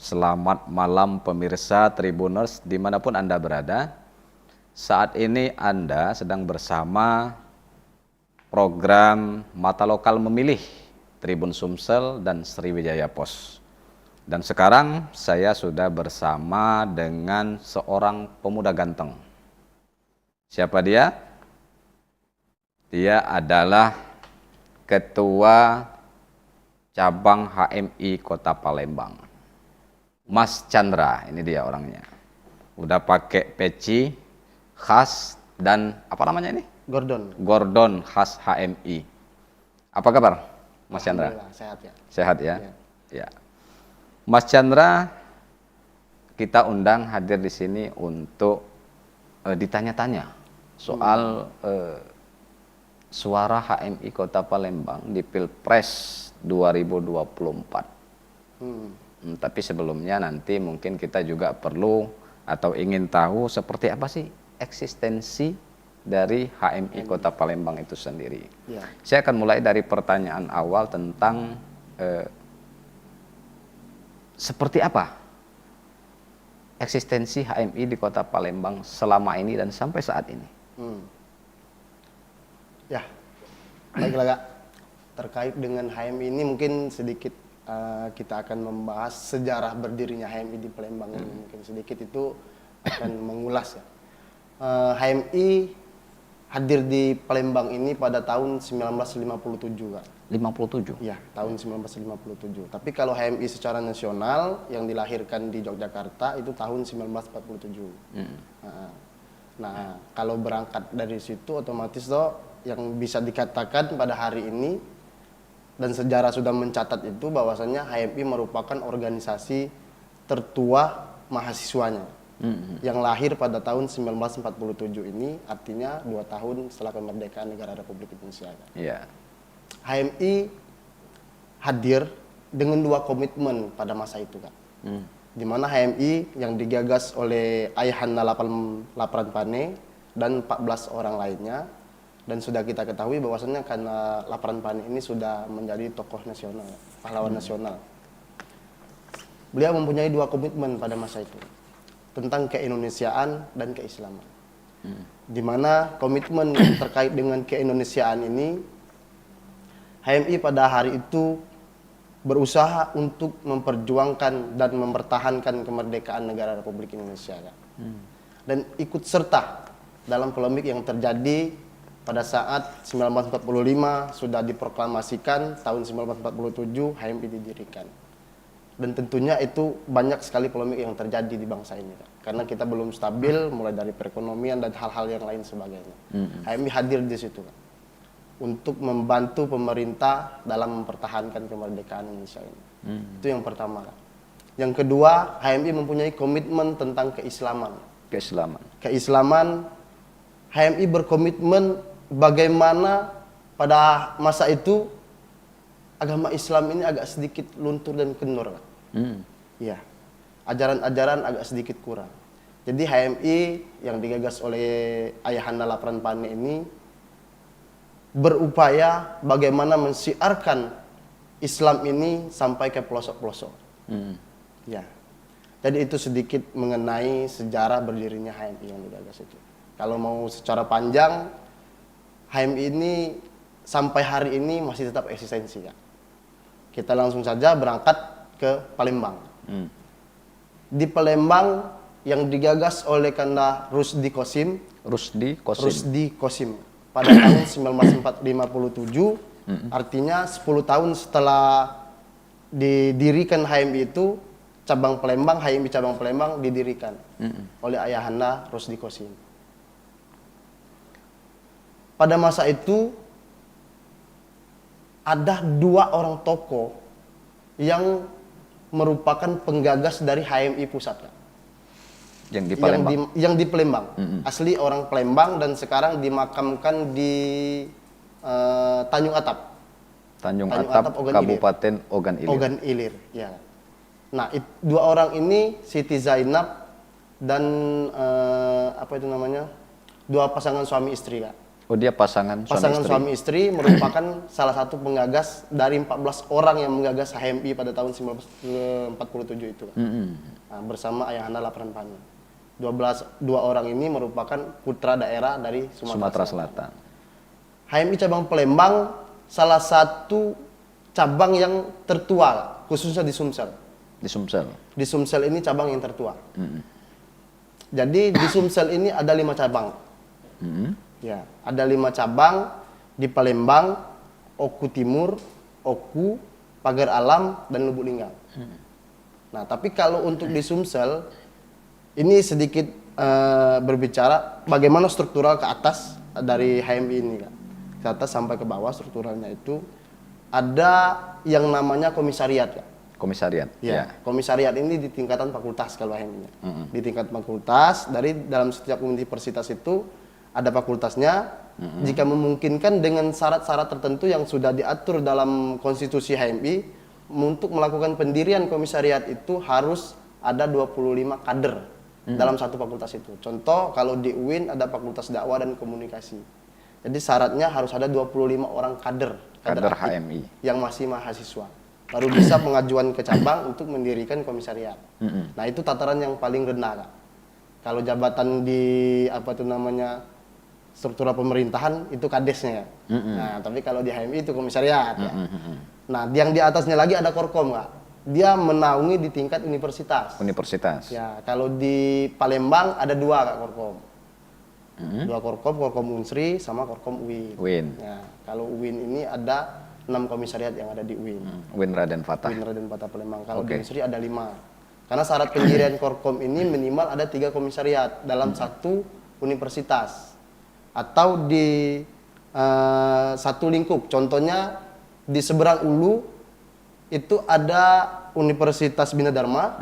Selamat malam pemirsa Tribuners dimanapun Anda berada. Saat ini Anda sedang bersama program Mata Lokal Memilih Tribun Sumsel dan Sriwijaya Pos. Dan sekarang saya sudah bersama dengan seorang pemuda ganteng. Siapa dia? Dia adalah Ketua Cabang HMI Kota Palembang. Mas Chandra, ini dia orangnya. Udah pakai peci khas dan apa namanya ini? Gordon khas HMI. Apa kabar, Mas Chandra? Sehat ya. Sehat ya? Ya. Mas Chandra, kita undang hadir di sini untuk ditanya-tanya soal suara HMI Kota Palembang di Pilpres 2024. Tapi sebelumnya nanti mungkin kita juga perlu atau ingin tahu seperti apa sih eksistensi dari HMI Kota Palembang itu sendiri. Ya. Saya akan mulai dari pertanyaan awal tentang seperti apa eksistensi HMI di Kota Palembang selama ini dan sampai saat ini. Ya, baiklah Kak. Terkait dengan HMI ini mungkin sedikit kita akan membahas sejarah berdirinya HMI di Palembang ini. Mungkin sedikit itu akan mengulas ya. HMI hadir di Palembang ini pada tahun 1957 Kak. 57? Ya, tahun 1957. Tapi kalau HMI secara nasional yang dilahirkan di Yogyakarta itu tahun 1947. Nah, kalau berangkat dari situ otomatis yang bisa dikatakan pada hari ini dan sejarah sudah mencatat itu bahwasannya HMI merupakan organisasi tertua mahasiswanya yang lahir pada tahun 1947 ini, artinya 2 tahun setelah kemerdekaan negara Republik Indonesia. Yeah. HMI hadir dengan 2 komitmen pada masa itu Kak. Di mana HMI yang digagas oleh Ayahanda Lapran Pane dan 14 orang lainnya. Dan sudah kita ketahui bahwasannya karena Lapran Pane ini sudah menjadi tokoh nasional, pahlawan nasional. Beliau mempunyai 2 komitmen pada masa itu tentang keindonesiaan dan keislaman. Di mana komitmen terkait dengan keindonesiaan ini, HMI pada hari itu berusaha untuk memperjuangkan dan mempertahankan kemerdekaan negara Republik Indonesia. Dan ikut serta dalam polemik yang terjadi pada saat 1945 sudah diproklamasikan, tahun 1947 HMI didirikan. Dan tentunya itu banyak sekali polemik yang terjadi di bangsa ini, Kak. Karena kita belum stabil, mulai dari perekonomian dan hal-hal yang lain sebagainya. HMI hadir di situ, Kak, untuk membantu pemerintah dalam mempertahankan kemerdekaan Indonesia ini. Itu yang pertama, Kak. Yang kedua, HMI mempunyai komitmen tentang keislaman. Keislaman, HMI berkomitmen bagaimana pada masa itu agama Islam ini agak sedikit luntur dan kendor. Ya, ajaran-ajaran agak sedikit kurang. Jadi HMI yang digagas oleh Ayahanda Lapran Pane ini berupaya bagaimana mensiarkan Islam ini sampai ke pelosok-pelosok. Ya, jadi itu sedikit mengenai sejarah berdirinya HMI yang digagas itu. Kalau mau secara panjang, HMI ini sampai hari ini masih tetap eksistensi ya. Kita langsung saja berangkat ke Palembang. Di Palembang yang digagas oleh Kanda Rusdi Kosim pada tahun 1957, artinya 10 tahun setelah didirikan HMI itu, HMI cabang Palembang didirikan oleh Ayahanda Rusdi Kosim. Pada masa itu ada 2 orang tokoh yang merupakan penggagas dari HMI pusat, yang di Palembang. Yang di Palembang. Asli orang Palembang dan sekarang dimakamkan di Tanjung Atap. Tanjung Atap, Kabupaten Ogan Ilir. Ya. Nah, 2 orang ini Siti Zainab dan 2 pasangan suami istri, Kak. Oh, dia pasangan Pasangan suami istri merupakan salah satu penggagas dari 14 orang yang menggagas HMI pada tahun 1947 itu. Nah, bersama Ayahanda Lapran Pani. Dua orang ini merupakan putra daerah dari Sumatera Selatan. HMI cabang Palembang salah satu cabang yang tertua, khususnya di Sumsel. Di Sumsel. Di Sumsel ini cabang yang tertua. Jadi di Sumsel ini ada 5 cabang. Ya, ada 5 cabang di Palembang, Oku Timur, Oku, Pagar Alam, dan Lubuk Linggau. Nah, tapi kalau untuk di Sumsel, ini sedikit berbicara bagaimana struktural ke atas dari HMI ini, Kak. Ke atas sampai ke bawah strukturalnya itu ada yang namanya komisariat, Kak. Komisariat. Ya, komisariat ini di tingkatan fakultas kalau HMI-nya. Di tingkat fakultas, dari dalam setiap universitas itu ada fakultasnya. Jika memungkinkan dengan syarat-syarat tertentu yang sudah diatur dalam konstitusi HMI, untuk melakukan pendirian komisariat itu harus ada 25 kader dalam satu fakultas itu. Contoh, kalau di UIN ada fakultas dakwah dan komunikasi. Jadi syaratnya harus ada 25 orang kader HMI yang masih mahasiswa. Baru bisa pengajuan ke cabang untuk mendirikan komisariat. Nah, itu tataran yang paling rendah, Kak. Kalau jabatan di struktura pemerintahan itu kadesnya. Nah, tapi kalau di HMI itu komisariat. Ya. Nah, yang di atasnya lagi ada korkom, Kak. Dia menaungi di tingkat universitas. Universitas. Ya, kalau di Palembang ada 2, Kak, korkom. 2 korkom Unsri sama korkom UIN. Ya, kalau UIN ini ada 6 komisariat yang ada di UIN. UIN Raden Fatah. UIN Raden Fatah Palembang. Kalau di Unsri ada 5. Karena syarat pendirian korkom ini minimal ada 3 komisariat dalam satu universitas. Atau di satu lingkup. Contohnya di seberang Ulu itu ada Universitas Bina Dharma,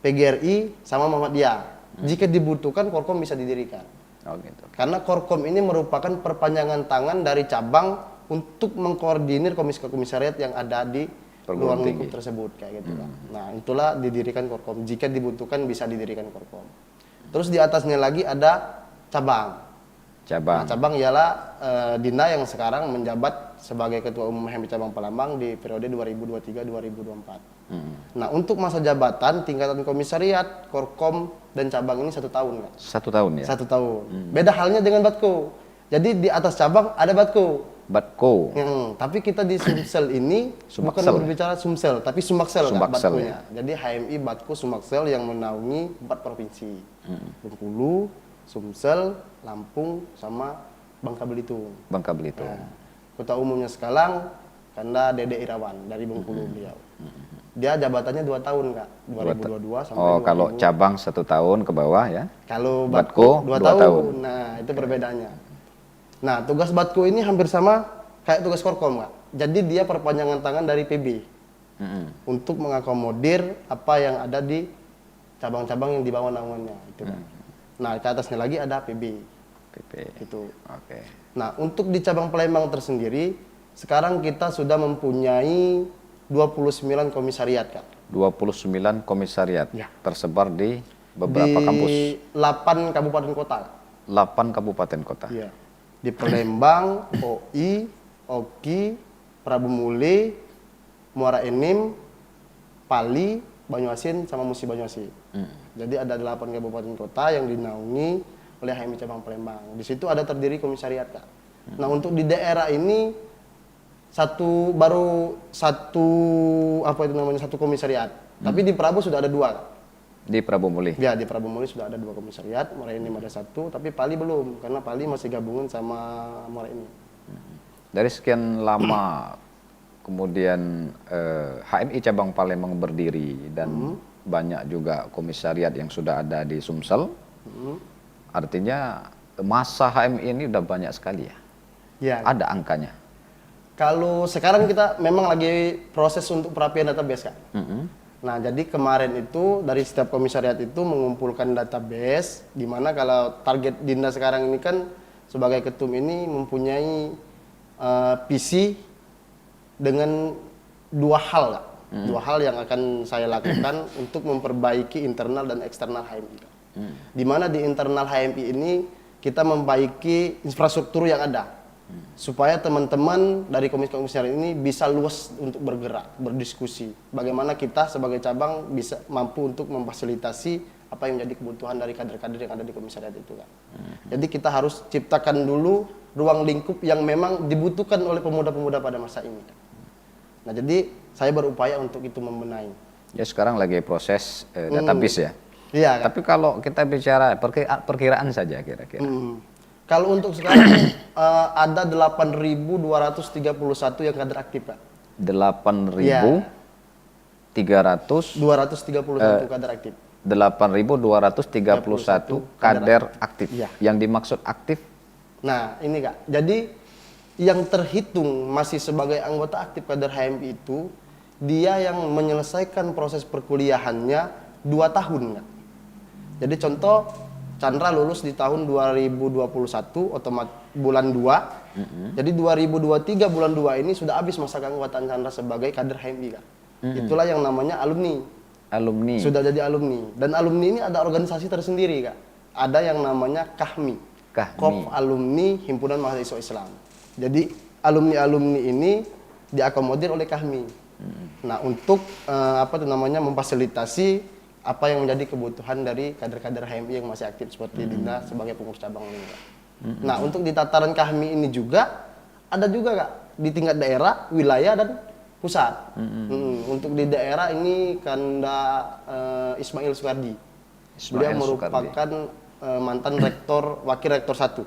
PGRI, sama Muhammadiyah. Jika dibutuhkan, korkom bisa didirikan. Oh, gitu. Karena korkom ini merupakan perpanjangan tangan dari cabang untuk mengkoordinir komisariat yang ada di ruang lingkup tersebut, kayak gitu kan. Nah, itulah didirikan korkom. Jika dibutuhkan bisa didirikan korkom. Terus di atasnya lagi ada cabang. Nah, cabang ialah Dinda yang sekarang menjabat sebagai Ketua Umum HMI Cabang Palembang di periode 2023-2024. Nah, untuk masa jabatan tingkatan komisariat, korkom, dan cabang ini 1 tahun, Kak. 1 tahun ya? 1 tahun. Beda halnya dengan Batko. Jadi di atas cabang ada Batko. Tapi kita di Sumsel ini bukan berbicara Sumsel, tapi Sumaksel, Batkonya. Ya. Jadi HMI Batko Sumaksel yang menaungi 4 provinsi. Bengkulu, Sumsel, Lampung, sama Bangka Belitung. Nah, Ketua Umumnya sekarang Kanda Dede Irawan dari Bengkulu beliau. Dia jabatannya 2 tahun, Kak. 2022 sampai 2000. Kalau cabang 1 tahun ke bawah ya. Kalau Batko 2 tahun. Nah, itu perbedaannya. Nah, tugas Batko ini hampir sama kayak tugas korkom, Kak. Jadi dia perpanjangan tangan dari PB. Untuk mengakomodir apa yang ada di cabang-cabang yang di bawah naungannya, itu, Kak. Nah, ke atasnya lagi ada PB. Itu. Oke. Nah, untuk di cabang Palembang tersendiri, sekarang kita sudah mempunyai 29 komisariat, Kak. 29 komisariat Ya. tersebar di beberapa kampus. Di 8 kabupaten kota. 8 kabupaten kota. Iya. Di Palembang, OI, Oki, Prabu Muli, Muara Enim, Pali, Banyuasin, sama Musi Banyuasin. Jadi ada 8 kabupaten kota yang dinaungi oleh HMI Cabang Palembang. Di situ ada terdiri komisariat, Kak. Nah, untuk di daerah ini satu komisariat. Tapi di Prabu sudah ada 2, Kak. Di Prabu Muli. Ya, di Prabu Muli sudah ada 2 komisariat, Muara Enim ada 1, tapi Pali belum karena Pali masih gabungan sama Muara Enim. Dari sekian lama kemudian HMI Cabang Palembang berdiri dan banyak juga komisariat yang sudah ada di Sumsel. Artinya masa HMI ini udah banyak sekali ya? Ya. Ada angkanya? Kalau sekarang kita memang lagi proses untuk perapian database, Kak. Nah, jadi kemarin itu dari setiap komisariat itu mengumpulkan database, di mana kalau target Dinda sekarang ini kan sebagai ketum ini mempunyai visi dengan 2 hal, Kak. 2 hal yang akan saya lakukan untuk memperbaiki internal dan eksternal HMI. Di mana di internal HMI ini kita memperbaiki infrastruktur yang ada supaya teman-teman dari komisi-komisioner ini bisa luas untuk bergerak, berdiskusi. Bagaimana kita sebagai cabang bisa mampu untuk memfasilitasi apa yang menjadi kebutuhan dari kader-kader yang ada di komisariat itu kan. Jadi kita harus ciptakan dulu ruang lingkup yang memang dibutuhkan oleh pemuda-pemuda pada masa ini. Nah jadi saya berupaya untuk itu membenahi. Ya sekarang lagi proses database ya. Iya. Kan? Tapi kalau kita bicara perkiraan saja kira-kira. Kalau untuk sekarang ada 8.231 yang kader aktif Pak. 231 kader aktif. 8.231 kader aktif. Ya. Yang dimaksud aktif? Nah ini Kak, jadi yang terhitung masih sebagai anggota aktif kader HMI itu, dia yang menyelesaikan proses perkuliahannya 2 tahun Kak. Jadi contoh, Chandra lulus di tahun 2021, bulan 2. Jadi 2023 bulan 2 ini sudah habis masa keanggotaan Chandra sebagai kader HMI Kak. Itulah yang namanya alumni. Alumni. Sudah jadi alumni. Dan alumni ini ada organisasi tersendiri Kak. Ada yang namanya KAHMI. Kop Alumni Himpunan Mahasiswa Islam. Jadi alumni-alumni ini diakomodir oleh KAHMI. Nah untuk memfasilitasi apa yang menjadi kebutuhan dari kader-kader HMI yang masih aktif seperti Dina sebagai pengurus cabang ini Kak. Nah untuk di tataran KAHMI ini juga ada juga Kak di tingkat daerah, wilayah dan pusat. Untuk di daerah ini Kanda Ismail Sukardi. Beliau merupakan mantan rektor, wakil rektor 1.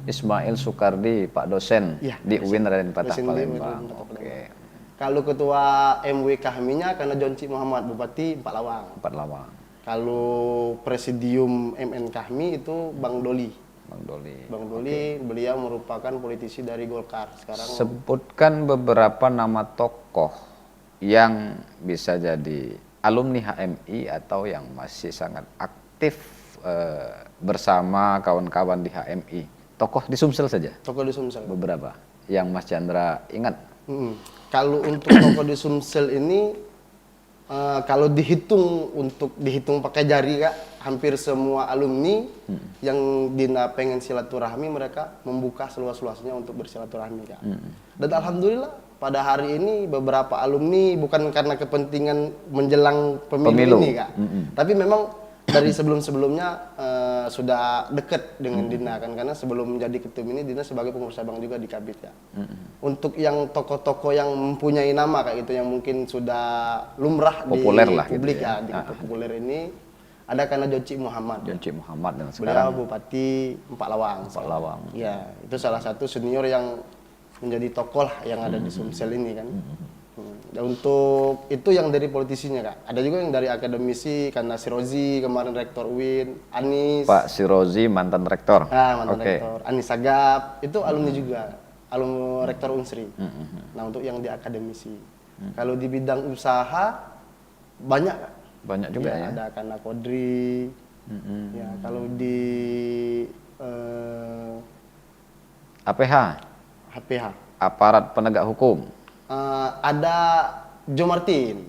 Ismail Sukardi, Pak dosen ya, di UIN Raden Patah Palembang. Oke. Kalau ketua MW KAHMI-nya karena Jonci Muhammad, Bupati Empat Lawang. Kalau presidium MN KAHMI itu Bang Doli. Bang Doli, beliau merupakan politisi dari Golkar sekarang. Sebutkan beberapa nama tokoh yang bisa jadi alumni HMI atau yang masih sangat aktif bersama kawan-kawan di HMI. Tokoh di Sumsel saja. Tokoh di Sumsel. Beberapa yang Mas Chandra ingat. Kalau untuk tokoh di Sumsel ini, kalau dihitung pakai jari Kak, hampir semua alumni yang Dina pengen silaturahmi, mereka membuka seluas-luasnya untuk bersilaturahmi Kak. Dan alhamdulillah pada hari ini beberapa alumni bukan karena kepentingan menjelang pemilu ini Kak, tapi memang dari sebelum-sebelumnya sudah dekat dengan Dina kan, karena sebelum menjadi ketum ini Dina sebagai pengurus cabang juga di Kabit ya. Untuk yang tokoh-tokoh yang mempunyai nama kayak gitu yang mungkin sudah lumrah populer di lah publik gitu ya. di populer ini ada karena Jonci Muhammad. Jonci Muhammad dan sekarang beliau Bupati Empat Lawang. Ya, itu salah satu senior yang menjadi tokoh lah yang ada di Sumsel ini kan. Dan untuk itu yang dari politisinya Kak. Ada juga yang dari akademisi karena Sirozi kemarin rektor UIN, Anis. Pak Sirozi mantan rektor. Mantan rektor. Anis Sagap itu alumni juga, alumni rektor Unsri. Nah untuk yang di akademisi. Kalau di bidang usaha banyak Kak. Banyak juga ya. Ada karena Kodri. Ya kalau di APH. Aparat penegak hukum. Ada Jo Martin.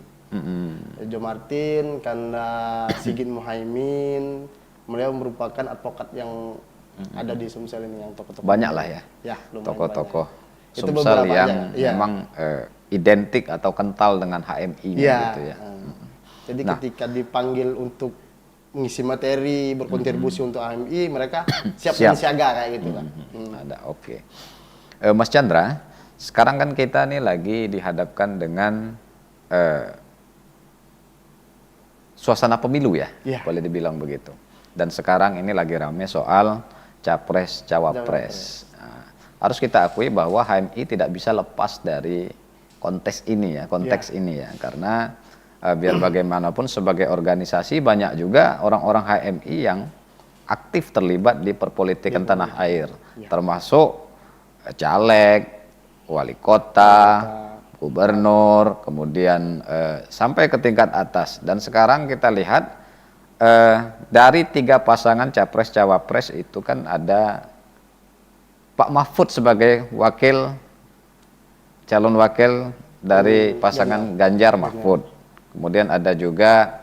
Jo Martin karena Sigit Muhaimin, beliau merupakan advokat yang ada di Sumsel ini yang tokoh-tokoh. Banyak lah ya. Ya, tokoh-tokoh Sumsel yang memang identik atau kental dengan HMI gitu ya. Jadi ketika dipanggil untuk mengisi materi, berkontribusi untuk HMI, mereka siap dan siaga kayak gitu kan. Ada, oke. Mas Chandra, sekarang kan kita nih lagi dihadapkan dengan suasana pemilu ya, boleh dibilang begitu. Dan sekarang ini lagi rame soal capres cawapres. Nah, harus kita akui bahwa HMI tidak bisa lepas dari konteks ini ya, karena biar bagaimanapun sebagai organisasi banyak juga orang-orang HMI yang aktif terlibat di perpolitikan tanah air, termasuk caleg, wali kota, gubernur, kemudian sampai ke tingkat atas. Dan sekarang kita lihat dari 3 pasangan capres cawapres itu kan ada Pak Mahfud sebagai calon wakil dari pasangan Ganjar Mahfud. Kemudian ada juga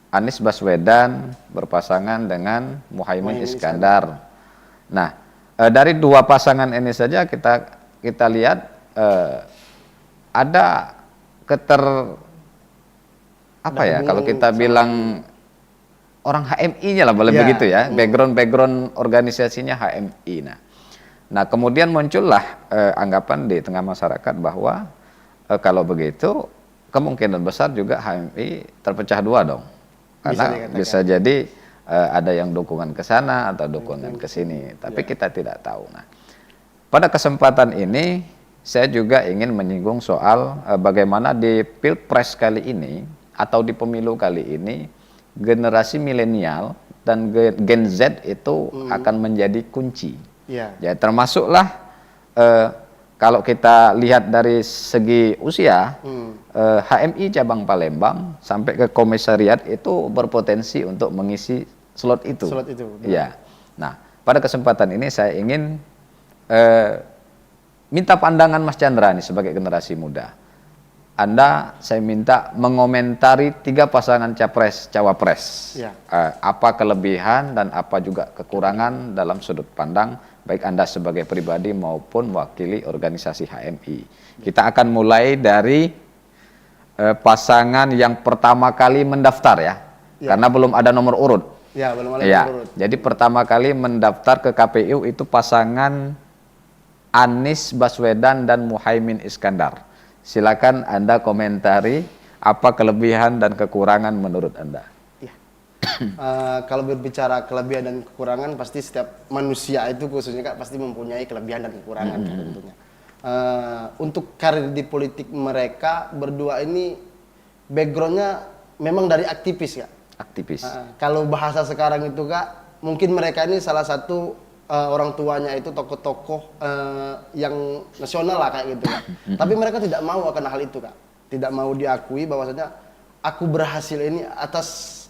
Anies Baswedan berpasangan dengan Muhaimin Iskandar. Nah, dari dua pasangan ini saja kita lihat ada apa ya, kalau kita bilang orang HMI-nya lah boleh begitu ya, background organisasinya HMI. Nah kemudian muncullah anggapan di tengah masyarakat bahwa kalau begitu kemungkinan besar juga HMI terpecah dua dong, karena bisa jadi ada yang dukungan ke sana atau dukungan ke sini, tapi kita tidak tahu. Nah, pada kesempatan ini saya juga ingin menyinggung soal bagaimana di Pilpres kali ini atau di pemilu kali ini generasi milenial dan Gen Z itu akan menjadi kunci. Ya, termasuklah kalau kita lihat dari segi usia, HMI cabang Palembang sampai ke komisariat itu berpotensi untuk mengisi slot itu. Ya. Nah, pada kesempatan ini saya ingin minta pandangan Mas Chandra nih sebagai generasi muda. Saya minta mengomentari 3 pasangan capres-cawapres. Apa kelebihan dan apa juga kekurangan dalam sudut pandang baik Anda sebagai pribadi maupun mewakili organisasi HMI. Kita akan mulai dari pasangan yang pertama kali mendaftar ya. Karena belum ada nomor urut. Belum ada nomor urut. Jadi pertama kali mendaftar ke KPU itu pasangan Anies Baswedan dan Muhaimin Iskandar. Silakan Anda komentari apa kelebihan dan kekurangan menurut Anda. Kalau berbicara kelebihan dan kekurangan, pasti setiap manusia itu khususnya Kak pasti mempunyai kelebihan dan kekurangan tentunya. Untuk karir di politik mereka berdua ini backgroundnya memang dari aktivis Kak. Aktivis. Kalau bahasa sekarang itu Kak, mungkin mereka ini salah satu orang tuanya itu tokoh-tokoh yang nasional lah kayak gitu Kak. Tapi mereka tidak mau akan hal itu Kak. Tidak mau diakui bahwasanya aku berhasil ini atas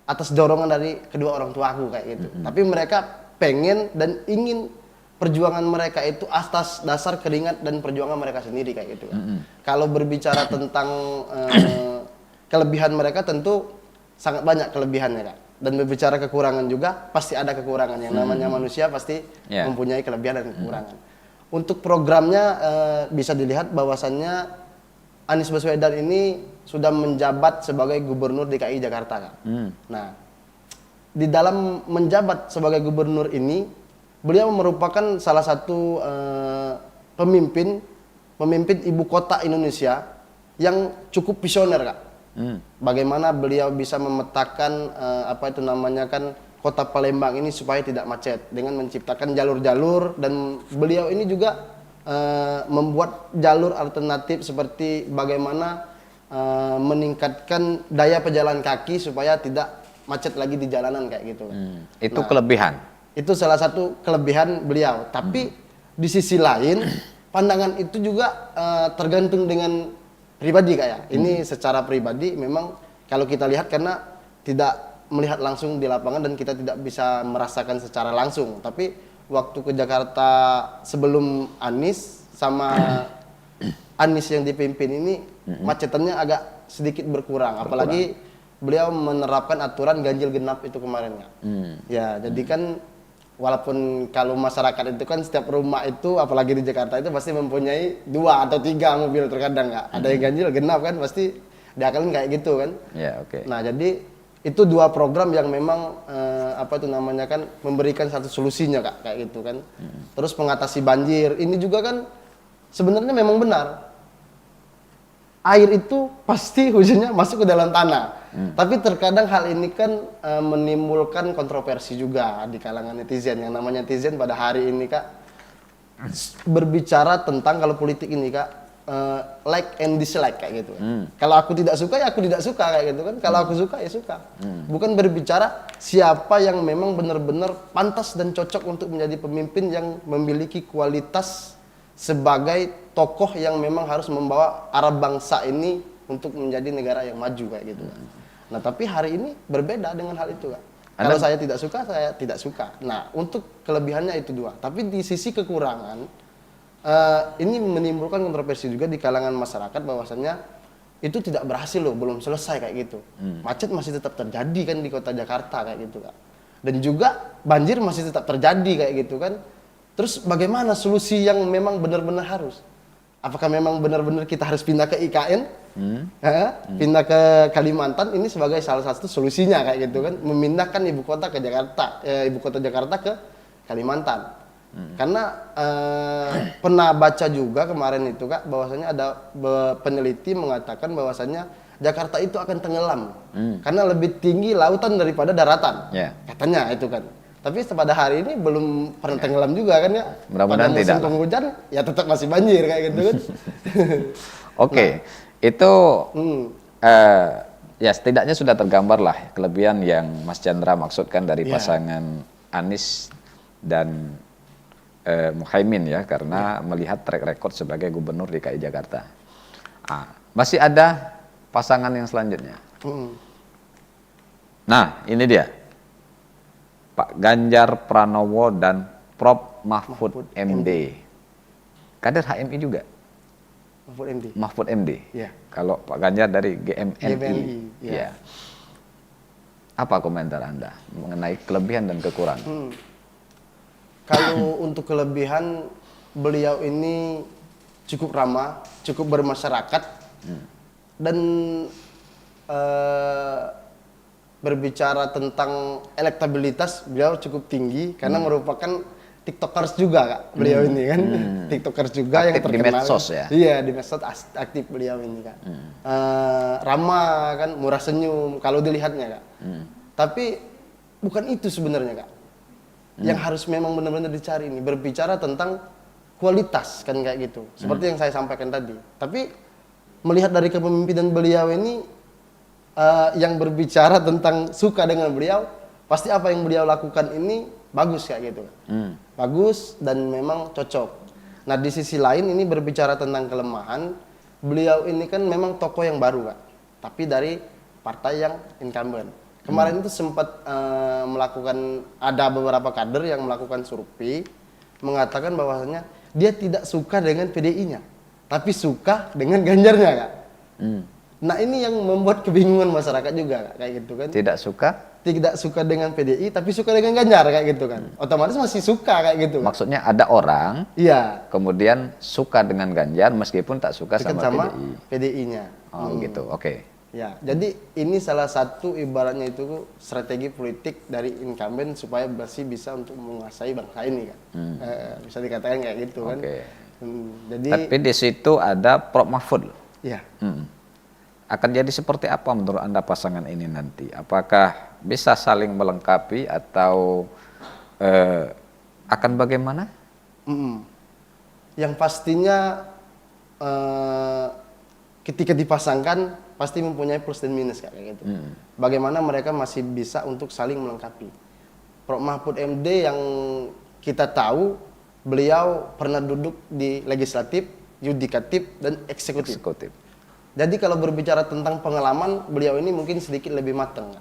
atas dorongan dari kedua orang tua aku kayak gitu. Tapi mereka pengen dan ingin perjuangan mereka itu atas dasar keringat dan perjuangan mereka sendiri kayak gitu Kak. Kalau berbicara tentang kelebihan mereka tentu sangat banyak kelebihannya Kak. Dan berbicara kekurangan juga pasti ada kekurangan. Yang namanya manusia pasti mempunyai kelebihan dan kekurangan. Untuk programnya bisa dilihat bahwasannya Anies Baswedan ini sudah menjabat sebagai Gubernur DKI Jakarta Kak. Nah, di dalam menjabat sebagai gubernur ini beliau merupakan salah satu pemimpin ibu kota Indonesia yang cukup visioner Kak. Bagaimana beliau bisa memetakan kota Palembang ini supaya tidak macet dengan menciptakan jalur-jalur, dan beliau ini juga membuat jalur alternatif seperti bagaimana meningkatkan daya pejalan kaki supaya tidak macet lagi di jalanan kayak gitu. Itu kelebihan. Itu salah satu kelebihan beliau. Tapi di sisi lain pandangan itu juga tergantung dengan pribadi kayak. Ini secara pribadi memang kalau kita lihat karena tidak melihat langsung di lapangan dan kita tidak bisa merasakan secara langsung. Tapi waktu ke Jakarta sebelum Anies sama Anies yang dipimpin ini macetannya agak sedikit berkurang. Apalagi beliau menerapkan aturan ganjil genap itu kemarin ya. Ya, jadi kan walaupun kalau masyarakat itu kan setiap rumah itu apalagi di Jakarta itu pasti mempunyai 2 atau 3 mobil terkadang nggak. Ada yang ganjil genap kan pasti diakalin kayak gitu kan. Nah, jadi itu 2 program yang memang memberikan satu solusinya Kak kayak gitu kan. Terus mengatasi banjir ini juga kan sebenarnya memang benar. Air itu pasti hujannya masuk ke dalam tanah. Tapi terkadang hal ini kan menimbulkan kontroversi juga di kalangan netizen. Yang namanya netizen pada hari ini Kak berbicara tentang kalau politik ini Kak like and dislike kayak gitu. Kalau aku tidak suka ya aku tidak suka kayak gitu kan. Kalau aku suka ya suka. Bukan berbicara siapa yang memang benar-benar pantas dan cocok untuk menjadi pemimpin yang memiliki kualitas sebagai tokoh yang memang harus membawa arah bangsa ini untuk menjadi negara yang maju kayak gitu. Nah, tapi hari ini berbeda dengan hal itu Kak. Kalau saya tidak suka, saya tidak suka. Nah, untuk kelebihannya itu 2. Tapi di sisi kekurangan ini menimbulkan kontroversi juga di kalangan masyarakat bahwasannya itu tidak berhasil loh, belum selesai kayak gitu. Macet masih tetap terjadi kan di kota Jakarta kayak gitu Kak. dan juga banjir masih tetap terjadi kayak gitu kan. Terus bagaimana solusi yang memang benar-benar harus? Apakah memang benar-benar kita harus pindah ke IKN? Pindah ke Kalimantan ini sebagai salah satu solusinya kayak gitu kan, memindahkan ibu kota ke Jakarta, ibu kota Jakarta ke Kalimantan. Karena pernah baca juga kemarin itu Kak, bahwasanya ada peneliti mengatakan bahwasanya Jakarta itu akan tenggelam karena lebih tinggi lautan daripada daratan, katanya itu kan. Tapi pada hari ini belum pernah tenggelam juga kan ya. Mudah-mudahan pada musim penghujan ya tetap masih banjir kayak gitu kan. Oke, itu ya setidaknya sudah tergambar lah kelebihan yang Mas Chandra maksudkan dari pasangan Anies dan Muhaimin ya, karena melihat track record sebagai gubernur DKI Jakarta. Masih ada pasangan yang selanjutnya. Nah, ini dia. Pak Ganjar Pranowo dan Prof. Mahfud MD. Kader HMI juga. Mahfud MD. Ya. Kalau Pak Ganjar dari GMNI. Ya. Apa komentar Anda mengenai kelebihan dan kekurangan? Kalau untuk kelebihan, beliau ini cukup ramah, cukup bermasyarakat, dan berbicara tentang elektabilitas beliau cukup tinggi karena merupakan tiktokers juga Kak, beliau ini kan. Tiktokers juga aktif yang terkenal di medsos ya. Iya, di medsos aktif beliau ini Kak. Ramah kan, murah senyum kalau dilihatnya Kak. Tapi bukan itu sebenarnya Kak. Yang harus memang benar-benar dicari ini, berbicara tentang kualitas kan kayak gitu. Seperti yang saya sampaikan tadi. Tapi melihat dari kepemimpinan beliau ini, yang berbicara tentang suka dengan beliau, pasti apa yang beliau lakukan ini bagus kayak gitu. Bagus dan memang cocok. Nah di sisi lain ini berbicara tentang kelemahan, beliau ini kan memang tokoh yang baru Kak, tapi dari partai yang incumbent. Kemarin itu sempat melakukan, ada beberapa kader yang melakukan survei mengatakan bahwasanya dia tidak suka dengan PDI-nya, tapi suka dengan Ganjarnya Kak. Nah ini yang membuat kebingungan masyarakat juga Kak, kayak gitu kan. Tidak suka dengan PDI tapi suka dengan Ganjar kayak gitu kan. Otomatis masih suka kayak gitu kan. Maksudnya ada orang kemudian suka dengan Ganjar meskipun tak suka sama PDI-nya. Gitu. Oke. Ya, jadi ini salah satu ibaratnya itu strategi politik dari incumbent supaya masih bisa untuk menguasai bangsa ini kan. Bisa dikatakan kayak gitu kan. Jadi tapi di situ ada Prof. Mahfud. Iya. Akan jadi seperti apa menurut Anda pasangan ini nanti? Apakah bisa saling melengkapi atau akan bagaimana? Yang pastinya ketika dipasangkan pasti mempunyai plus dan minus kayak gitu. Bagaimana mereka masih bisa untuk saling melengkapi. Prof. Mahfud MD yang kita tahu beliau pernah duduk di legislatif, yudikatif, dan eksekutif. Jadi kalau berbicara tentang pengalaman, beliau ini mungkin sedikit lebih matang.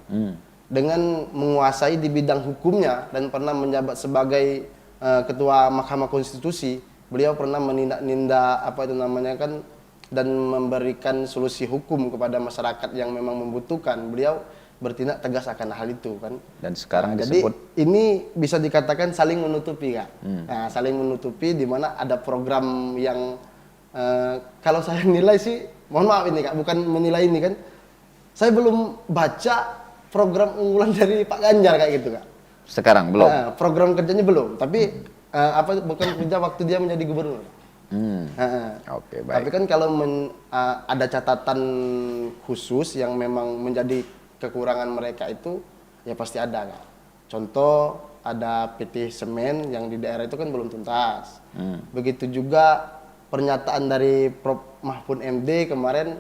Dengan menguasai di bidang hukumnya dan pernah menjabat sebagai ketua Mahkamah Konstitusi, beliau pernah menindak apa itu namanya kan, dan memberikan solusi hukum kepada masyarakat yang memang membutuhkan. Beliau bertindak tegas akan hal itu kan. Dan sekarang disebut, jadi ini bisa dikatakan saling menutupi Kak. Nah, saling menutupi di mana ada program yang kalau saya nilai sih, mohon maaf ini Kak, bukan menilai ini kan. Saya belum baca program unggulan dari Pak Ganjar kayak gitu Kak. Sekarang belum. Program kerjanya belum, tapi bukan kerja waktu dia menjadi gubernur. Oke, baik. Tapi kan kalau ada catatan khusus yang memang menjadi kekurangan mereka itu, ya pasti ada Kak. Contoh ada PT Semen yang di daerah itu kan belum tuntas. Begitu juga pernyataan dari Prof. Mahfud MD kemarin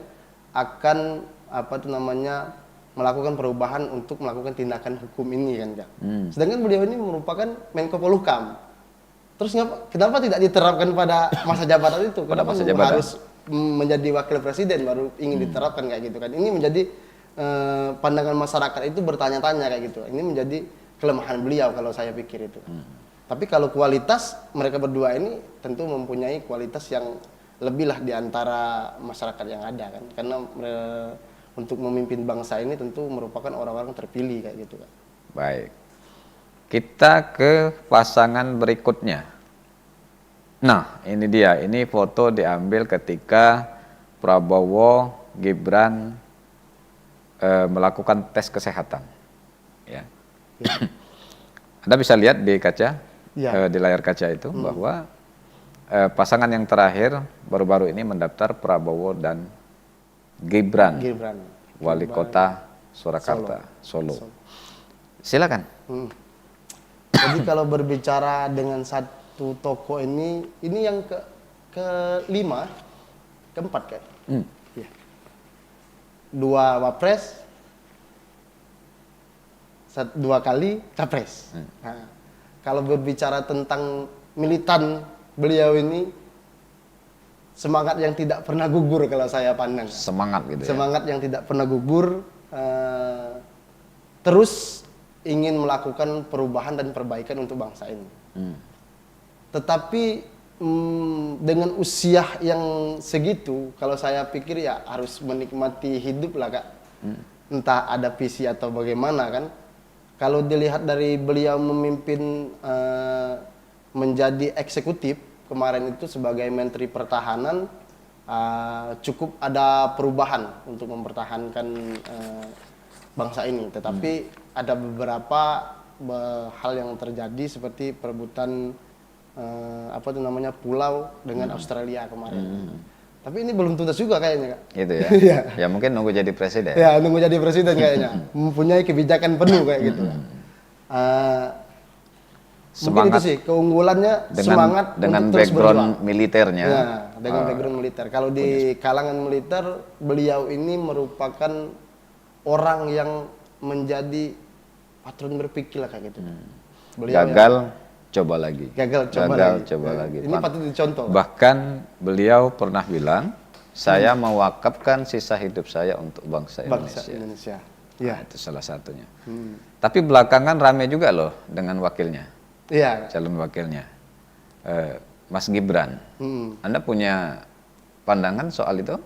akan apa itu namanya melakukan perubahan untuk melakukan tindakan hukum ini kan Kak. Sedangkan beliau ini merupakan Menko Polhukam. Terus kenapa tidak diterapkan pada masa jabatan itu? Kenapa harus menjadi wakil presiden baru ingin diterapkan kayak gitu kan? Ini menjadi pandangan masyarakat itu bertanya-tanya kayak gitu. Ini menjadi kelemahan beliau kalau saya pikir itu. Tapi kalau kualitas mereka berdua ini tentu mempunyai kualitas yang lebih lah di antara masyarakat yang ada kan. Karena untuk memimpin bangsa ini tentu merupakan orang-orang terpilih kayak gitu kan. Baik. Kita ke pasangan berikutnya. Nah, ini dia. Ini foto diambil ketika Prabowo Gibran melakukan tes kesehatan. Ya. Anda bisa lihat di kaca, di layar kaca itu bahwa pasangan yang terakhir baru-baru ini mendaftar Prabowo dan Gibran. Wali Kota Surakarta, Solo. Silakan. Jadi kalau berbicara dengan satu tokoh ini yang kelima, keempat kan? Ya. 2 wapres, 2 kali capres. Nah, kalau berbicara tentang militan beliau ini, semangat yang tidak pernah gugur kalau saya pandang. Semangat gitu ya? Semangat yang tidak pernah gugur, terus ingin melakukan perubahan dan perbaikan untuk bangsa ini. Tetapi dengan usia yang segitu, kalau saya pikir ya harus menikmati hidup lah Kak. Entah ada visi atau bagaimana kan. Kalau dilihat dari beliau memimpin menjadi eksekutif kemarin itu sebagai Menteri Pertahanan, cukup ada perubahan untuk mempertahankan bangsa ini. Tetapi ada beberapa hal yang terjadi seperti perebutan pulau dengan Australia kemarin. Tapi ini belum tuntas juga kayaknya Kak. Gitu ya. Ya mungkin nunggu jadi presiden. Ya nunggu jadi presiden kayaknya. Mempunyai kebijakan penuh kayak gitu. Mungkin itu sih keunggulannya, semangat dengan untuk terus background berjuang. Militernya. Ya, dengan background militer. Kalau di kalangan militer, beliau ini merupakan orang yang menjadi patron berpikir lah kayak gitu. Gagal, coba lagi. Coba lagi. Ini patut dicontoh. Bahkan beliau pernah bilang, saya mewakafkan sisa hidup saya untuk bangsa Indonesia. Ya. Nah, itu salah satunya. Tapi belakangan rame juga loh dengan wakilnya. Iya. Calon wakilnya, Mas Gibran. Anda punya pandangan soal itu?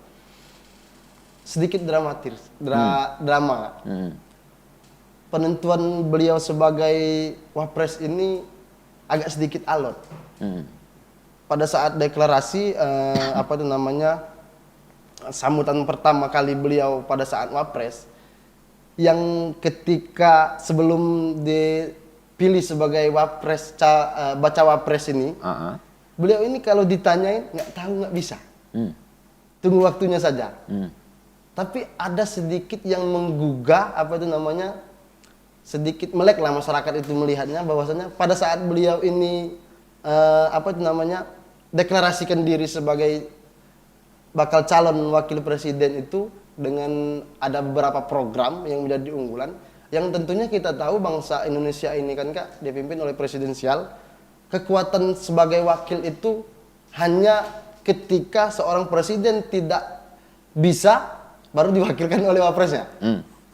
Sedikit dramatis, drama. Penentuan beliau sebagai wapres ini agak sedikit alot. Pada saat deklarasi sambutan pertama kali beliau pada saat wapres, yang ketika sebelum dipilih sebagai wapres bacawa pres ini, beliau ini kalau ditanyain nggak tahu, nggak bisa. Tunggu waktunya saja. Tapi ada sedikit yang menggugah sedikit melek lah masyarakat itu melihatnya, bahwasanya pada saat beliau ini deklarasikan diri sebagai bakal calon wakil presiden itu dengan ada beberapa program yang menjadi unggulan, yang tentunya kita tahu bangsa Indonesia ini kan Kak dipimpin oleh presidensial. Kekuatan sebagai wakil itu hanya ketika seorang presiden tidak bisa baru diwakilkan oleh wapresnya.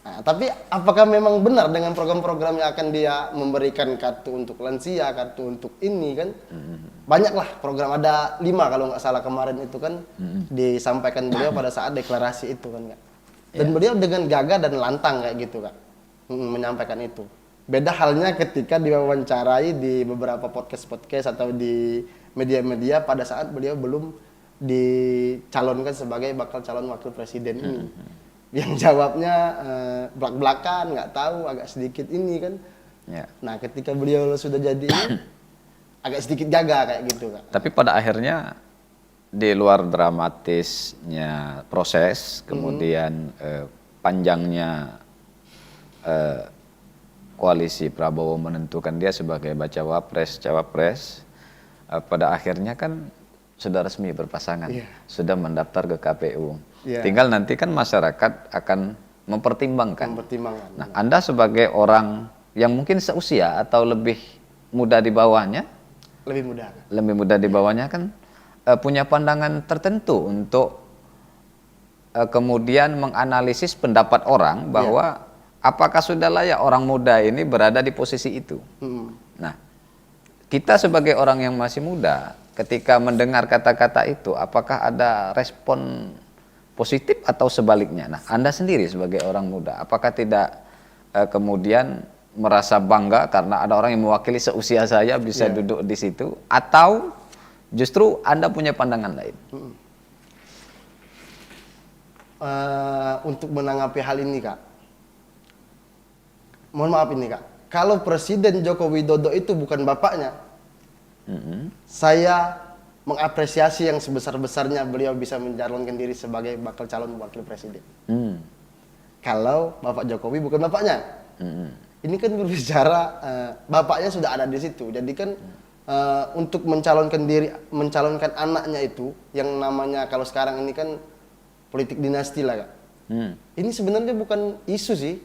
Nah, tapi apakah memang benar dengan program-program yang akan dia memberikan kartu untuk lansia, kartu untuk ini kan? Banyaklah program, ada 5 kalau nggak salah kemarin itu kan disampaikan beliau pada saat deklarasi itu kan Kak. Dan beliau dengan gagah dan lantang kayak gitu Kak, menyampaikan itu. Beda halnya ketika diwawancarai di beberapa podcast atau di media-media pada saat beliau belum dicalonkan sebagai bakal calon wakil presiden ini. Yang jawabnya belak-belakan, nggak tahu, agak sedikit ini kan. Nah ketika beliau sudah jadi ini, agak sedikit gagah kayak gitu Kak. Tapi pada akhirnya di luar dramatisnya proses, kemudian panjangnya koalisi Prabowo menentukan dia sebagai bacawa pres, cawapres, pada akhirnya kan sudah resmi berpasangan, sudah mendaftar ke KPU. Tinggal nanti kan masyarakat akan mempertimbangkan. Nah, Anda sebagai orang yang mungkin seusia atau lebih muda di bawahnya, lebih muda di bawahnya kan punya pandangan tertentu untuk kemudian menganalisis pendapat orang bahwa apakah sudah layak orang muda ini berada di posisi itu. Nah, kita sebagai orang yang masih muda, ketika mendengar kata-kata itu, apakah ada respon positif atau sebaliknya? Nah, Anda sendiri sebagai orang muda, apakah tidak kemudian merasa bangga karena ada orang yang mewakili seusia saya bisa duduk di situ, atau justru Anda punya pandangan lain? Untuk menanggapi hal ini, Kak, mohon maaf ini, Kak, kalau Presiden Joko Widodo itu bukan bapaknya, saya mengapresiasi yang sebesar-besarnya beliau bisa mencalonkan diri sebagai bakal calon wakil presiden. Kalau Bapak Jokowi bukan bapaknya, ini kan berbicara bapaknya sudah ada di situ. Jadi kan untuk mencalonkan anaknya itu, yang namanya kalau sekarang ini kan politik dinasti lah, Kak. Ini sebenarnya bukan isu sih.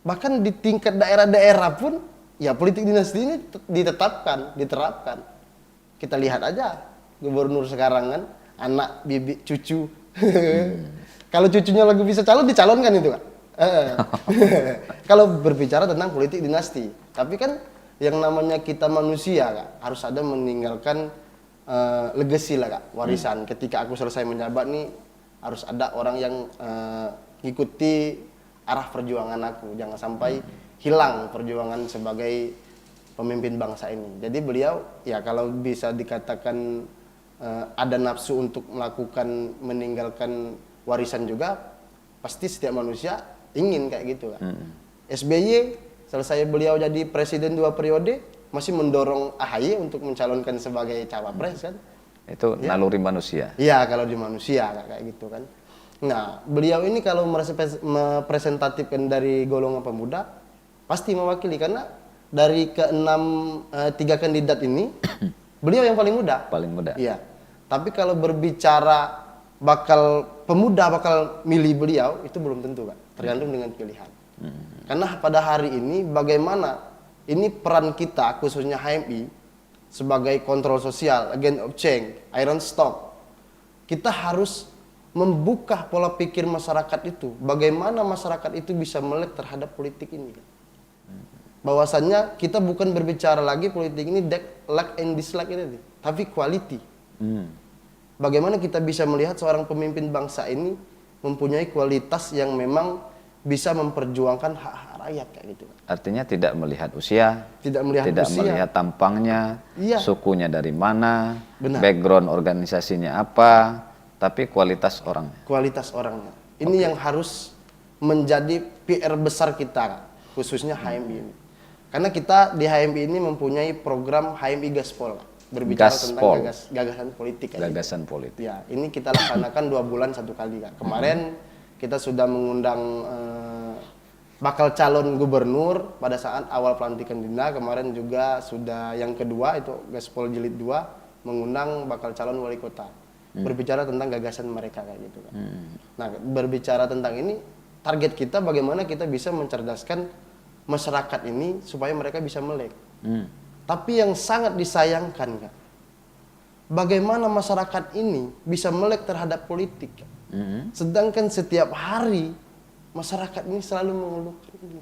Bahkan di tingkat daerah-daerah pun, ya politik dinasti ini diterapkan. Kita lihat aja gubernur sekarang kan, anak, bibi, cucu. Kalau cucunya lagi bisa calon, dicalonkan itu, Kak. Kalau berbicara tentang politik dinasti, tapi kan yang namanya kita manusia, Kak, harus ada meninggalkan legacy lah, Kak, warisan. Ketika aku selesai menjabat nih, harus ada orang yang ngikuti arah perjuangan aku, jangan sampai hilang perjuangan sebagai pemimpin bangsa ini. Jadi beliau ya kalau bisa dikatakan ada nafsu untuk meninggalkan warisan juga, pasti setiap manusia ingin kayak gitu, Kak. SBY selesai beliau jadi presiden 2 periode masih mendorong AHY untuk mencalonkan sebagai cawapres kan. Itu naluri manusia. Iya, kalau di manusia kayak gitu kan. Nah, beliau ini kalau merepresentatifkan dari golongan pemuda pasti mewakili, karena dari tiga kandidat ini beliau yang paling muda. Paling muda. Iya. Tapi kalau berbicara pemuda bakal milih beliau, itu belum tentu, Kak. Tergantung dengan pilihan. Karena pada hari ini bagaimana ini peran kita khususnya HMI sebagai kontrol sosial, agent of change, iron stock. Kita harus membuka pola pikir masyarakat itu. Bagaimana masyarakat itu bisa melek terhadap politik ini. Bahwasannya kita bukan berbicara lagi politik ini like and dislike ini, tapi quality. Bagaimana kita bisa melihat seorang pemimpin bangsa ini mempunyai kualitas yang memang bisa memperjuangkan hak-hak rakyat kayak gitu. Artinya tidak melihat usia, tidak melihat tampangnya, sukunya dari mana, background organisasinya apa, tapi kualitas orangnya. Kualitas orangnya. Ini yang harus menjadi PR besar kita, khususnya HMI ini. Karena kita di HMI ini mempunyai program HMI Gaspol, berbicara tentang gagasan politik. Gagasan politik. Ya, ini kita laksanakan 2 bulan 1 kali, Kak. Kemarin kita sudah mengundang bakal calon gubernur pada saat awal pelantikan Dinda. Kemarin juga sudah yang kedua, itu Gaspol Jilid 2, mengundang bakal calon wali kota. Berbicara tentang gagasan mereka kayak gitu, Kak. Nah, berbicara tentang ini, target kita bagaimana kita bisa mencerdaskan masyarakat ini supaya mereka bisa melek. Tapi yang sangat disayangkan, Kak, bagaimana masyarakat ini bisa melek terhadap politik, Kak. Sedangkan setiap hari masyarakat ini selalu mengeluhkan ini.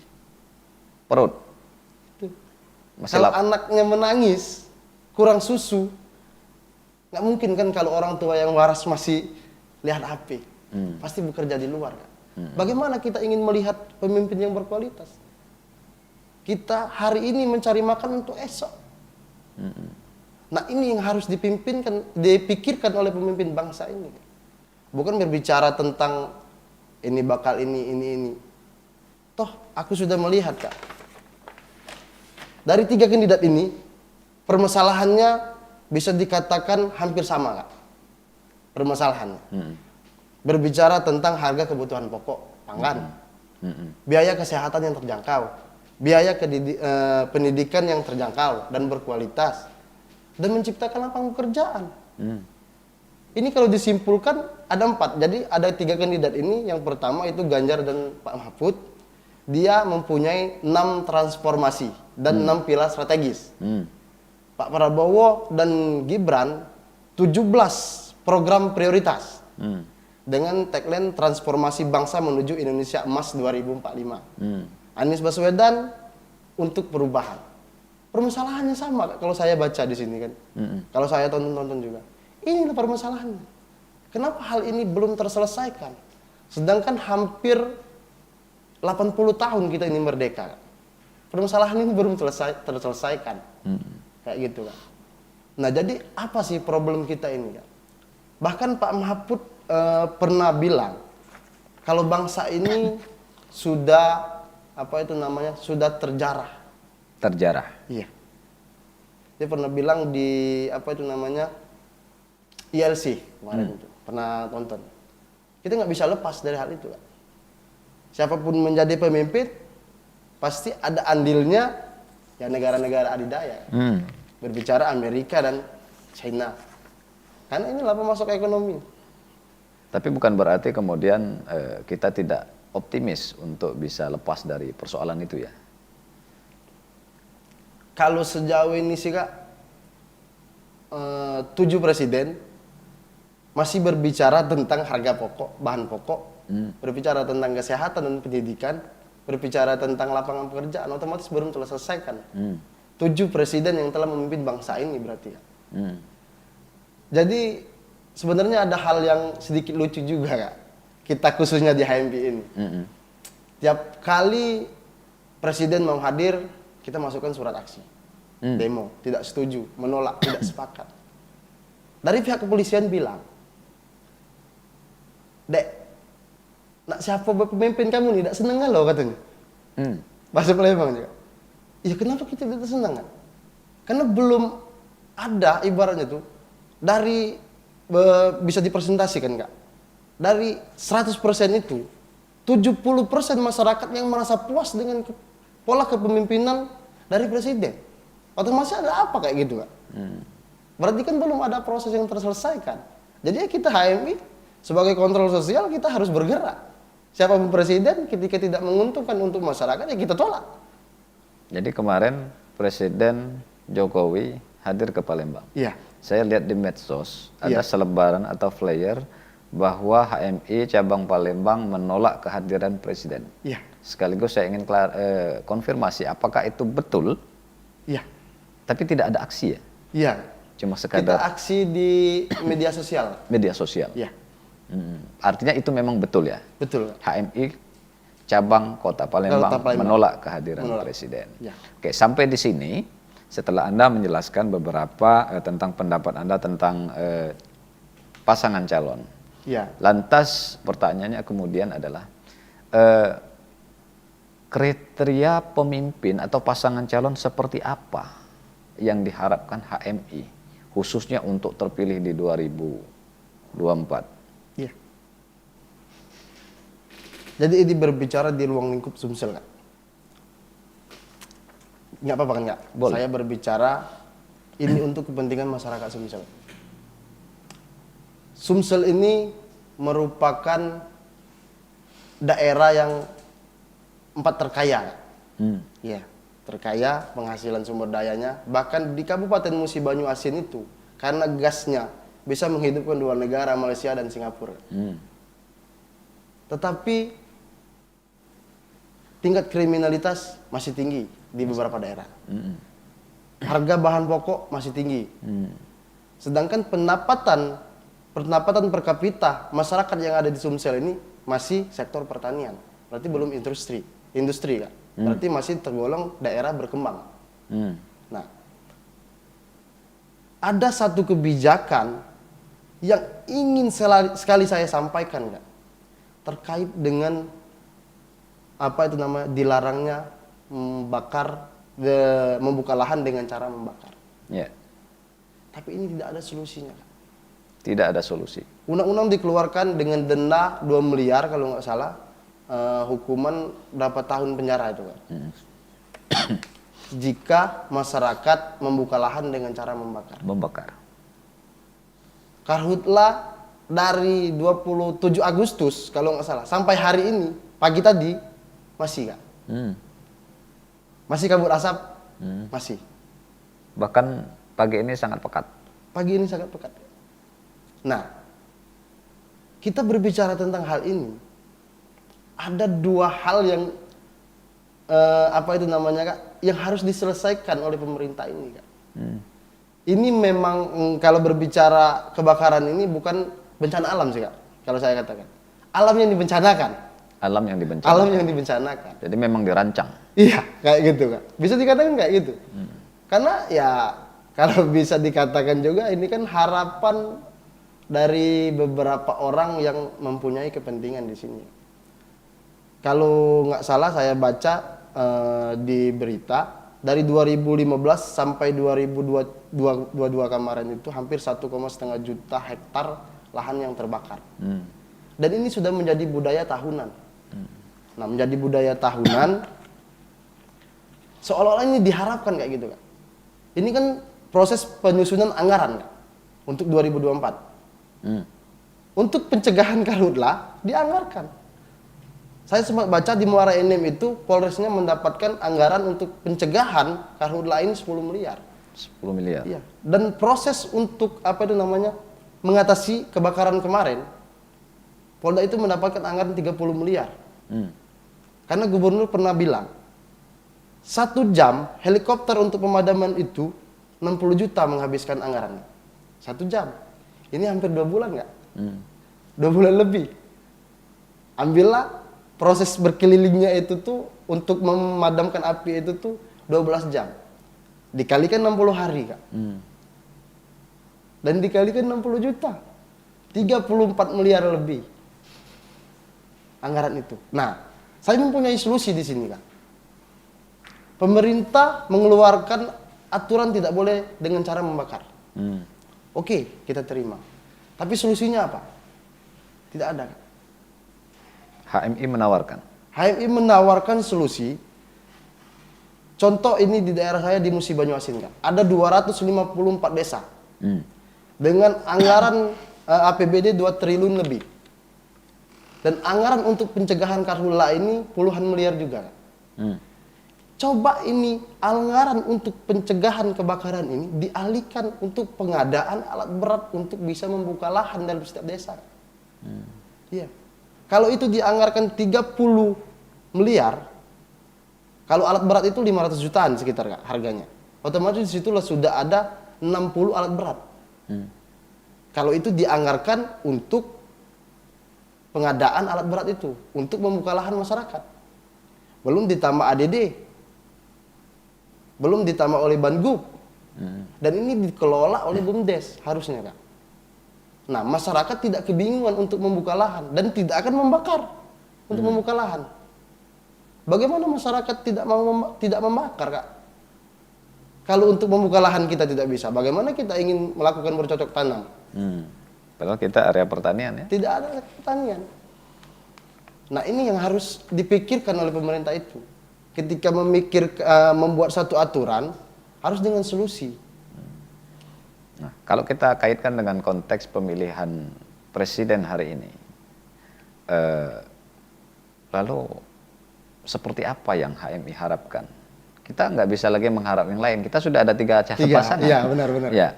Perut. Kalau anaknya menangis, kurang susu, nggak mungkin kan kalau orang tua yang waras masih lihat HP. Pasti bekerja di luar, Kak. Bagaimana kita ingin melihat pemimpin yang berkualitas? Kita hari ini mencari makan untuk esok. Nah, ini yang harus dipikirkan oleh pemimpin bangsa ini. Bukan berbicara tentang ini bakal ini. Toh, aku sudah melihat, Kak. Dari 3 kandidat ini, permasalahannya bisa dikatakan hampir sama, Kak. Permasalahannya. Berbicara tentang harga kebutuhan pokok, pangan. Biaya kesehatan yang terjangkau. Biaya pendidikan yang terjangkau dan berkualitas. Dan menciptakan lapangan pekerjaan. Ini kalau disimpulkan ada 4. Jadi ada 3 kandidat ini. Yang pertama itu Ganjar dan Pak Mahfud. Dia mempunyai 6 transformasi dan 6 pilar strategis. Pak Prabowo dan Gibran 17 program prioritas. Dengan tagline transformasi bangsa menuju Indonesia Emas 2045. Anies Baswedan untuk perubahan. Permasalahannya sama, kalau saya baca di sini kan. Kalau saya tonton juga. Inilah permasalahannya. Kenapa hal ini belum terselesaikan? Sedangkan hampir 80 tahun kita ini merdeka. permasalahan ini belum terselesaikan. Kayak gitu kan. Nah, jadi apa sih problem kita ini kan? Bahkan Pak Mahfud pernah bilang kalau bangsa ini sudah sudah terjarah. Terjarah. Iya. Dia pernah bilang di ILC kemarin itu, pernah tonton. Kita nggak bisa lepas dari hal itu kan. Siapapun menjadi pemimpin pasti ada andilnya ya negara-negara adidaya. Berbicara Amerika dan China. Karena inilah pemasok ekonomi. Tapi bukan berarti kemudian kita tidak optimis untuk bisa lepas dari persoalan itu ya. Kalau sejauh ini sih Kak, 7 presiden masih berbicara tentang harga pokok, bahan pokok, berbicara tentang kesehatan dan pendidikan, berbicara tentang lapangan pekerjaan, otomatis belum terselesaikan. 7 presiden yang telah memimpin bangsa ini berarti ya. Jadi sebenarnya ada hal yang sedikit lucu juga Kak, kita khususnya di HMP ini. Tiap kali presiden mau hadir, kita masukkan surat aksi, demo, tidak setuju, menolak, tidak sepakat. Dari pihak kepolisian bilang, Dek, nak siapa pemimpin kamu nih, tidak seneng loh katanya. Bahasa Palembang juga. Ya kenapa kita tidak senang kan? Karena belum ada ibaratnya tuh, dari bisa dipresentasikan Kak. Dari 100% itu, 70% masyarakat yang merasa puas dengan pola kepemimpinan dari presiden. Otomatis ada apa kayak gitu Kak? Berarti kan belum ada proses yang terselesaikan. Jadi ya kita HMI sebagai kontrol sosial kita harus bergerak. Siapapun presiden ketika tidak menguntungkan untuk masyarakat ya kita tolak. Jadi kemarin Presiden Jokowi hadir ke Palembang. Iya. Saya lihat di medsos ada selebaran atau flyer bahwa HMI cabang Palembang menolak kehadiran presiden. Iya. Sekaligus saya ingin konfirmasi apakah itu betul? Iya. Tapi tidak ada aksi ya? Iya. Cuma Kita sekadar aksi di media sosial. media sosial. Iya. Artinya itu memang betul ya? Betul. HMI cabang Kota Palembang, menolak kehadiran presiden. Ya. Oke, sampai di sini setelah Anda menjelaskan beberapa tentang pendapat Anda tentang pasangan calon. Ya. Lantas pertanyaannya kemudian adalah kriteria pemimpin atau pasangan calon seperti apa yang diharapkan HMI khususnya untuk terpilih di 2024? Iya. Jadi ini berbicara di ruang lingkup Sumsel Kak. Nggak apa-apa kan Kak? Boleh. Saya berbicara ini untuk kepentingan masyarakat Sumsel. Sumsel ini merupakan daerah yang 4 terkaya. Ya, terkaya penghasilan sumber dayanya. Bahkan di Kabupaten Musi Banyu Asin itu, karena gasnya bisa menghidupkan 2 negara, Malaysia dan Singapura. Tetapi tingkat kriminalitas masih tinggi di beberapa daerah. Harga bahan pokok masih tinggi. Sedangkan pendapatan per kapita masyarakat yang ada di Sumsel ini masih sektor pertanian. Berarti belum industri Kak. Berarti masih tergolong daerah berkembang. Nah, ada satu kebijakan yang ingin sekali saya sampaikan Kak, terkait dengan dilarangnya membuka lahan dengan cara membakar. Ya. Tapi ini tidak ada solusinya Kak. Tidak ada solusi. Undang-undang dikeluarkan dengan denda 2 miliar kalau nggak salah, hukuman berapa tahun penjara itu Kak. Jika masyarakat membuka lahan dengan cara membakar. Karhutla dari 27 Agustus kalau nggak salah sampai hari ini pagi tadi masih Kak. Masih kabut asap, masih. Bahkan pagi ini sangat pekat. Pagi ini sangat pekat. Nah, kita berbicara tentang hal ini. Ada 2 hal yang Kak, yang harus diselesaikan oleh pemerintah ini Kak. Ini memang kalau berbicara kebakaran ini bukan bencana alam sih Kak, kalau saya katakan. Alamnya dibencanakan. Alam yang dibencanakan. Alam yang dibencanakan. Jadi memang dirancang. Iya, kayak gitu Kak. Bisa dikatakan kayak gitu. Karena ya kalau bisa dikatakan juga ini kan harapan dari beberapa orang yang mempunyai kepentingan di sini. Kalau nggak salah saya baca di berita dari 2015 sampai 2022 kemarin itu hampir 1,5 juta hektar lahan yang terbakar. Dan ini sudah menjadi budaya tahunan. Nah, menjadi budaya tahunan seolah-olah ini diharapkan kayak gitu Kak. Ini kan proses penyusunan anggaran Kak, untuk 2024. Untuk pencegahan karhutlah dianggarkan. Saya sempat baca di Muara Enim itu Polresnya mendapatkan anggaran untuk pencegahan karhutlah ini 10 miliar. 10 miliar. Iya. Dan proses untuk apa itu namanya mengatasi kebakaran kemarin, Polda itu mendapatkan anggaran 30 miliar. Karena gubernur pernah bilang 1 jam helikopter untuk pemadaman itu 60 juta menghabiskan anggarannya. 1 jam. Ini hampir 2 bulan nggak? 2 bulan lebih. Ambillah proses berkelilingnya itu tuh untuk memadamkan api itu tuh 12 jam. Dikalikan 60 hari Kak. Dan dikalikan 60 juta. 34 miliar lebih. Anggaran itu. Nah, saya mempunyai solusi di sini Kak. Pemerintah mengeluarkan aturan tidak boleh dengan cara membakar. Oke, kita terima. Tapi solusinya apa? Tidak ada. HMI menawarkan. HMI menawarkan solusi. Contoh ini di daerah saya di Musi Banyuasin Kak. Ada 254 desa. Dengan anggaran APBD 2 triliun lebih. Dan anggaran untuk pencegahan karhutlah ini puluhan miliar juga. Coba ini anggaran untuk pencegahan kebakaran ini dialihkan untuk pengadaan alat berat untuk bisa membuka lahan dalam setiap desa. Iya. Kalau itu dianggarkan 30 miliar, kalau alat berat itu 500 jutaan sekitar Kak, harganya. Otomatis di situlah sudah ada 60 alat berat. Kalau itu dianggarkan untuk pengadaan alat berat itu untuk membuka lahan masyarakat. Belum ditambah ADD. Belum ditambah oleh Banggup. Dan ini dikelola oleh BUMDes harusnya Kak. Nah, masyarakat tidak kebingungan untuk membuka lahan dan tidak akan membakar untuk membuka lahan. Bagaimana masyarakat tidak membakar Kak? Kalau untuk membuka lahan kita tidak bisa, bagaimana kita ingin melakukan bercocok tanam? Padahal kita area pertanian ya. Tidak ada pertanian. Nah, ini yang harus dipikirkan oleh pemerintah itu. Ketika membuat satu aturan, harus dengan solusi. Nah, kalau kita kaitkan dengan konteks pemilihan presiden hari ini, lalu seperti apa yang HMI harapkan? Kita nggak bisa lagi mengharap yang lain. Kita sudah ada 3 pasangan. Iya, benar-benar. Ya,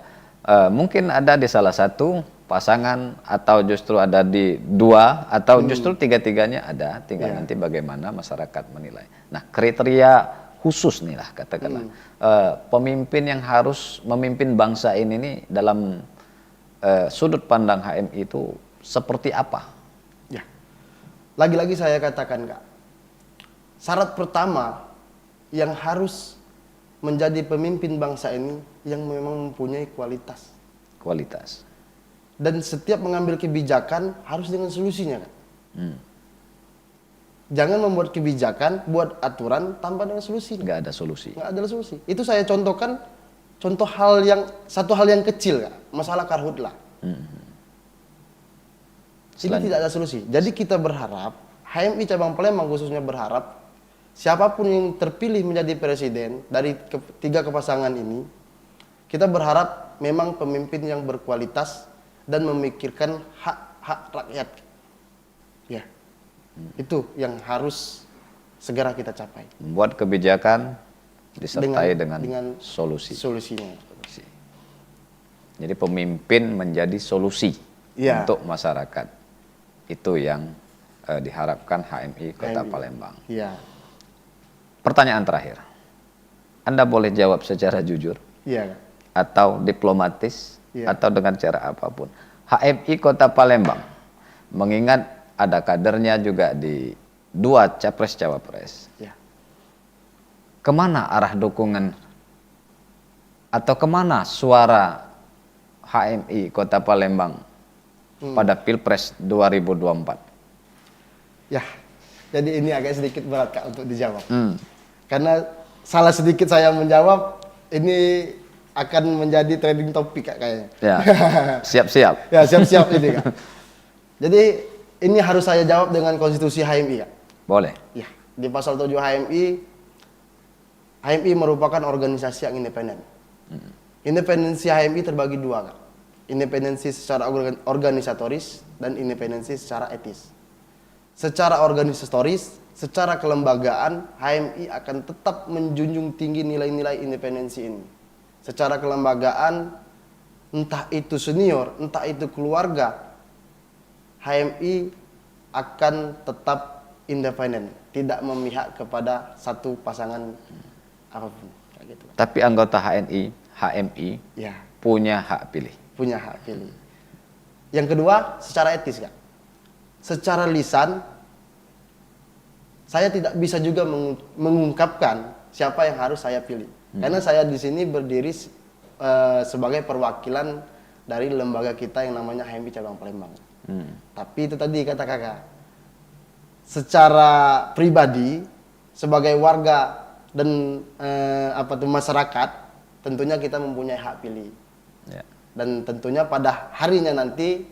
mungkin ada di salah satu pasangan atau justru ada di 2 atau justru 3-tiganya ada. Tinggal nanti bagaimana masyarakat menilai. Nah, kriteria khusus nih lah katakanlah pemimpin yang harus memimpin bangsa ini nih dalam sudut pandang HMI itu seperti apa? Ya, lagi-lagi saya katakan Kak, syarat pertama yang harus menjadi pemimpin bangsa ini yang memang mempunyai kualitas. Kualitas. Dan setiap mengambil kebijakan harus dengan solusinya Kak. Jangan membuat kebijakan, buat aturan tanpa dengan solusi. Nggak ada solusi. Nggak ada solusi. Itu saya contohkan satu hal yang kecil Kak, masalah karhutlah. Ini tidak ada solusi. Jadi kita berharap, HMI cabang Palembang khususnya berharap, siapapun yang terpilih menjadi presiden dari 3 kepasangan ini, kita berharap memang pemimpin yang berkualitas dan memikirkan hak-hak rakyat. Ya, itu yang harus segera kita capai. Membuat kebijakan disertai dengan solusi. Solusinya. Jadi pemimpin menjadi solusi untuk masyarakat. Itu yang diharapkan HMI Kota Palembang. Iya. Pertanyaan terakhir. Anda boleh jawab secara jujur. Iya. Atau diplomatis atau dengan cara apapun. HMI Kota Palembang mengingat ada kadernya juga di 2 capres-cawapres. Ya. Kemana arah dukungan atau kemana suara HMI Kota Palembang pada Pilpres 2024? Ya, jadi ini agak sedikit berat Kak untuk dijawab. Karena salah sedikit saya menjawab, ini akan menjadi trending topik Kak kayaknya. Ya, siap-siap. Ya, siap-siap ini Kak. Jadi ini harus saya jawab dengan konstitusi HMI Kak. Boleh. Ya, di pasal 7 HMI merupakan organisasi yang independen. Independensi HMI terbagi 2 Kak. Independensi secara organisatoris dan independensi secara etis. Secara organisatoris, secara kelembagaan, HMI akan tetap menjunjung tinggi nilai-nilai independensi ini. Secara kelembagaan, entah itu senior, entah itu keluarga, HMI akan tetap independen, tidak memihak kepada satu pasangan apapun. Kayak gitu. Tapi anggota HMI Ya, punya hak pilih. punya hak pilih. Yang kedua, secara etis Kak. Secara lisan, saya tidak bisa juga mengungkapkan siapa yang harus saya pilih. Karena saya di sini berdiri sebagai perwakilan dari lembaga kita yang namanya HMI Cabang Palembang. Tapi itu tadi kata kakak, secara pribadi sebagai warga dan masyarakat, tentunya kita mempunyai hak pilih. Ya. Dan tentunya pada harinya nanti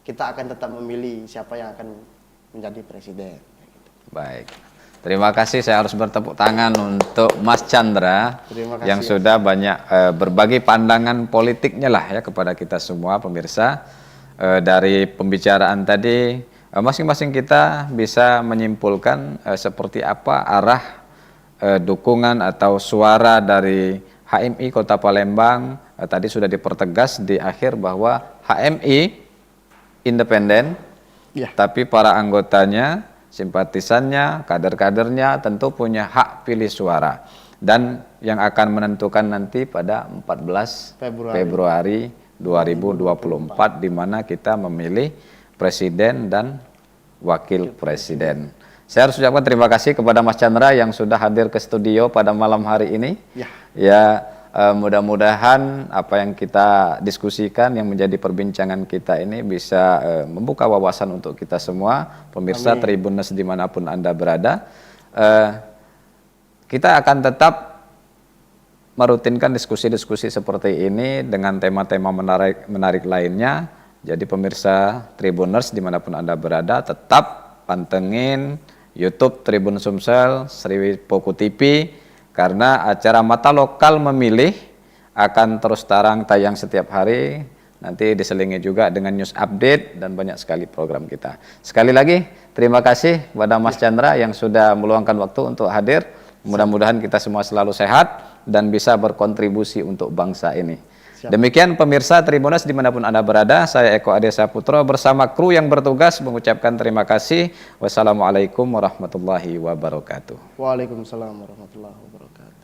kita akan tetap memilih siapa yang akan menjadi presiden. Baik. Terima kasih, saya harus bertepuk tangan untuk Mas Chandra Terima kasih, yang sudah banyak berbagi pandangan politiknya lah ya kepada kita semua pemirsa. Dari pembicaraan tadi masing-masing kita bisa menyimpulkan seperti apa arah dukungan atau suara dari HMI Kota Palembang. Tadi sudah dipertegas di akhir bahwa HMI independen, Ya. tapi para anggotanya, simpatisannya, kader-kadernya tentu punya hak pilih suara. Dan yang akan menentukan nanti pada 14 Februari 2024 di mana kita memilih presiden dan wakil presiden. Saya harus ucapkan terima kasih kepada Mas Chandra yang sudah hadir ke studio pada malam hari ini. Ya, mudah-mudahan apa yang kita diskusikan yang menjadi perbincangan kita ini bisa membuka wawasan untuk kita semua, pemirsa Tribunnews dimanapun Anda berada. Kita akan tetap merutinkan diskusi-diskusi seperti ini dengan tema-tema menarik lainnya. Jadi pemirsa Tribunnews dimanapun Anda berada, tetap pantengin YouTube Tribun Sumsel, Sri Poku TV, karena acara Mata Lokal Memilih akan terus tayang setiap hari. Nanti diselingi juga dengan news update dan banyak sekali program kita. Sekali lagi, terima kasih kepada Mas Chandra yang sudah meluangkan waktu untuk hadir. Mudah-mudahan kita semua selalu sehat dan bisa berkontribusi untuk bangsa ini. Demikian pemirsa Tribunnews dimanapun Anda berada, saya Eko Ade Saputro bersama kru yang bertugas mengucapkan terima kasih. Wassalamualaikum warahmatullahi wabarakatuh. Waalaikumsalam warahmatullahi wabarakatuh.